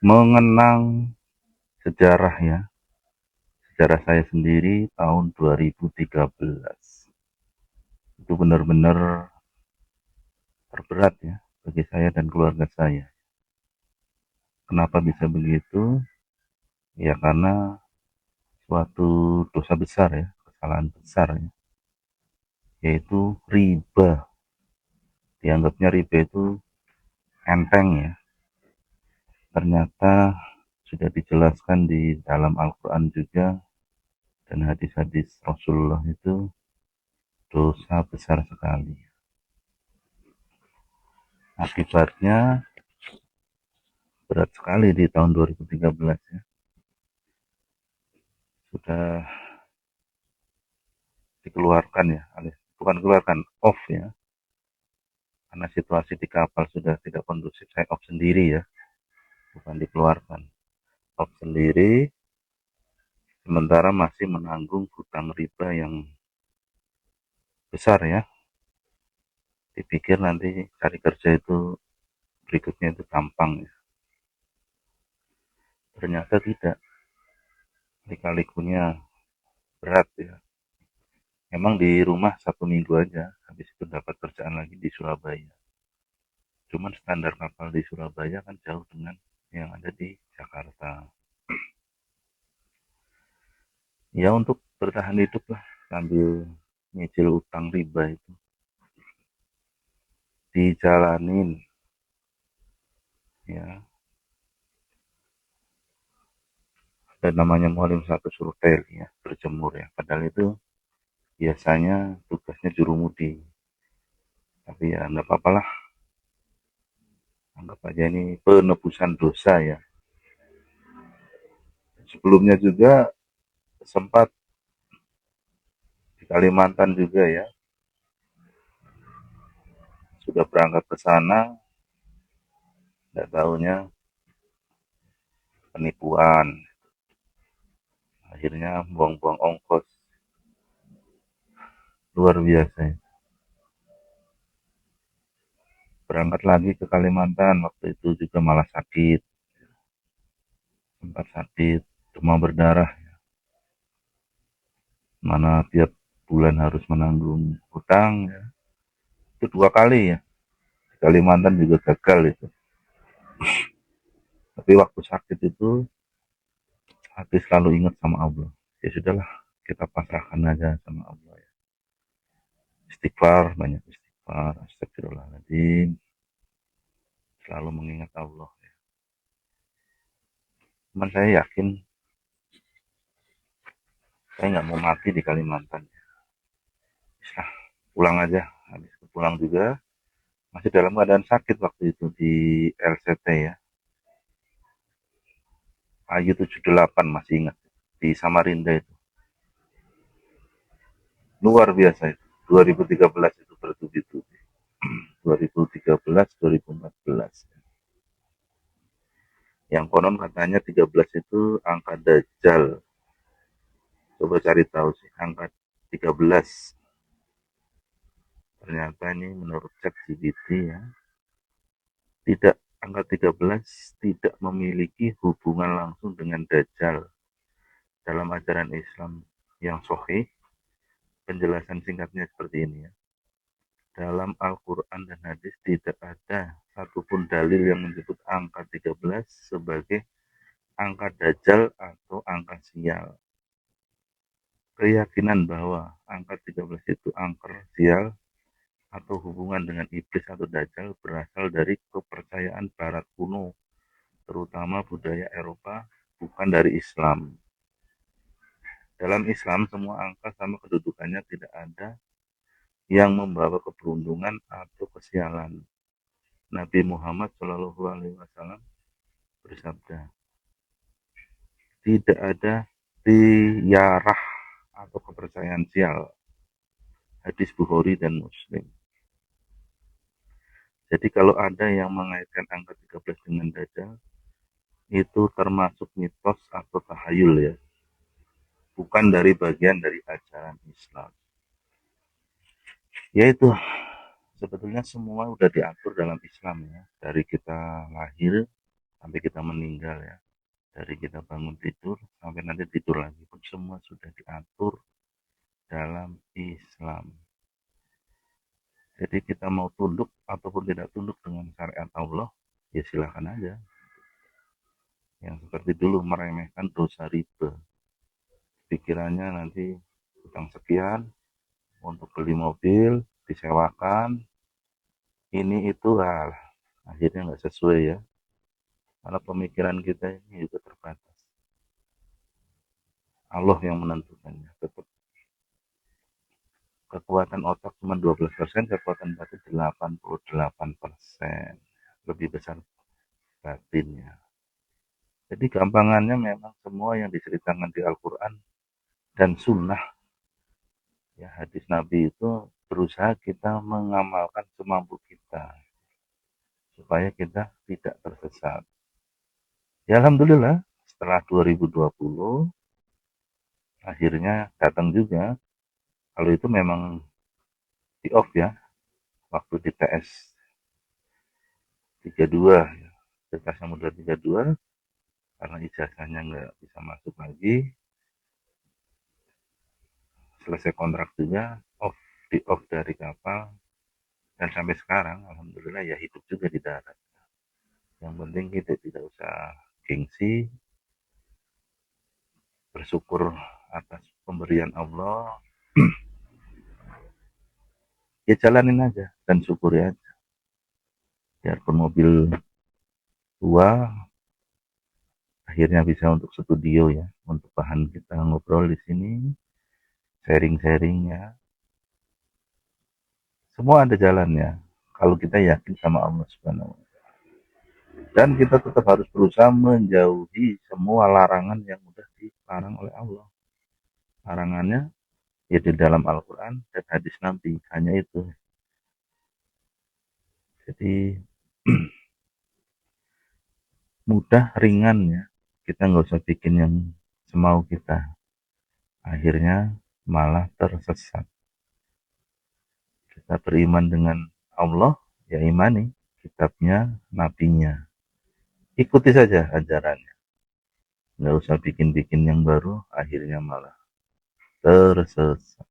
mengenang sejarah ya, sejarah saya sendiri tahun 2013. Itu benar-benar terberat ya bagi saya dan keluarga saya. Kenapa bisa begitu? Ya karena suatu dosa besar ya, kesalahan besar ya, yaitu riba. Dianggapnya riba itu enteng ya. Ternyata sudah dijelaskan di dalam Al-Quran juga dan hadis-hadis Rasulullah itu dosa besar sekali. Akibatnya berat sekali di tahun 2013 ya. Sudah dikeluarkan ya, bukan keluarkan, off ya. Karena situasi di kapal sudah tidak kondusif, saya off sendiri ya, bukan dikeluarkan. Off sendiri, sementara masih menanggung hutang riba yang besar ya. Dipikir nanti cari kerja itu berikutnya itu gampang ya. Ternyata tidak, lika-likunya berat ya. Memang di rumah 1 minggu aja, habis itu dapat kerjaan lagi di Surabaya. Cuman standar kapal di Surabaya kan jauh dengan yang ada di Jakarta. Ya untuk bertahan hidup lah sambil nyicil utang riba itu dijalanin ya. Dan namanya mualim satu suruh teli ya, berjemur ya. Padahal itu biasanya tugasnya juru mudi. Tapi ya nggak apa-apa lah, anggap aja ini penebusan dosa ya. Sebelumnya juga sempat di Kalimantan juga ya, sudah berangkat ke sana, nggak tahunya penipuan. Akhirnya buang-buang ongkos luar biasa ya. Berangkat lagi ke Kalimantan, waktu itu juga malah sakit, sempat sakit, demam berdarah, mana tiap bulan harus menanggung hutang ya. Itu 2 kali ya, di Kalimantan juga gagal itu. Tapi waktu sakit itu hati selalu ingat sama Allah. Ya sudahlah, kita pasrahkan aja sama Allah ya. Istighfar, banyak istighfar, astagfirullahaladzim, selalu mengingat Allah ya. Cuman saya yakin saya nggak mau mati di Kalimantan. Bisa pulang aja. Habis pulang juga masih dalam keadaan sakit waktu itu di LCT ya. Ayu 78 masih ingat, di Samarinda itu. Luar biasa itu. 2013 itu bertubi-tubi. 2013, 2014. Yang konon katanya 13 itu angka Dajjal. Coba cari tahu sih angka 13. Ternyata ini menurut ChatGPT ya, tidak, angka 13 tidak memiliki hubungan langsung dengan Dajjal. Dalam ajaran Islam yang sahih, penjelasan singkatnya seperti ini ya. Dalam Al-Quran dan hadis tidak ada satupun dalil yang menyebut angka 13 sebagai angka Dajjal atau angka sial. Keyakinan bahwa angka 13 itu angka sial atau hubungan dengan iblis atau Dajjal berasal dari kepercayaan barat kuno, terutama budaya Eropa, bukan dari Islam. Dalam Islam, semua angka sama kedudukannya, tidak ada yang membawa keberuntungan atau kesialan. Nabi Muhammad Shallallahu Alaihi Wasallam bersabda, tidak ada tiarah atau kepercayaan sial. Hadis Bukhari dan Muslim. Jadi kalau ada yang mengaitkan angka 13 dengan Dajjal, itu termasuk mitos atau tahayul ya. Bukan dari bagian dari ajaran Islam. Yaitu sebetulnya semua udah diatur dalam Islam ya. Dari kita lahir sampai kita meninggal ya. Dari kita bangun tidur sampai nanti tidur lagi pun semua sudah diatur dalam Islam. Jadi kita mau tunduk ataupun tidak tunduk dengan syariat Allah, ya silakan aja. Yang seperti dulu meremehkan dosa riba. Pikirannya nanti utang sekian untuk beli mobil, disewakan, ini itu akhirnya nggak sesuai ya. Karena pemikiran kita ini juga terbatas. Allah yang menentukannya. Tetap kekuatan otak cuma 12%, kekuatan batin 88%. Lebih besar batinnya. Jadi gampangannya memang semua yang diceritakan di Al-Quran dan Sunnah, ya hadis Nabi itu berusaha kita mengamalkan semampu kita supaya kita tidak tersesat. Ya Alhamdulillah setelah 2020 akhirnya datang juga. Kalau itu memang di off ya, waktu di TS 32 ya. Tes yang udah 32 karena ijazahnya nggak bisa masuk lagi, selesai kontrak juga off, di off dari kapal, dan sampai sekarang alhamdulillah ya hidup juga di darat. Yang penting kita tidak usah gengsi, bersyukur atas pemberian Allah, ya jalanin aja dan syukuri aja. Biarpun mobil tua akhirnya bisa untuk studio ya, untuk bahan kita ngobrol di sini, sharing-sharingnya. Semua ada jalannya kalau kita yakin sama Allah Subhanahu wa Ta'ala. Dan kita tetap harus berusaha menjauhi semua larangan yang sudah dilarang oleh Allah. Larangannya ya di dalam Al-Quran dan hadis Nabi, hanya itu. Jadi mudah, ringan ya. Kita nggak usah bikin yang semau kita. Akhirnya malah tersesat. Kita beriman dengan Allah, ya imani kitabnya, nabinya. Ikuti saja ajarannya. Nggak usah bikin-bikin yang baru, akhirnya malah tersesat.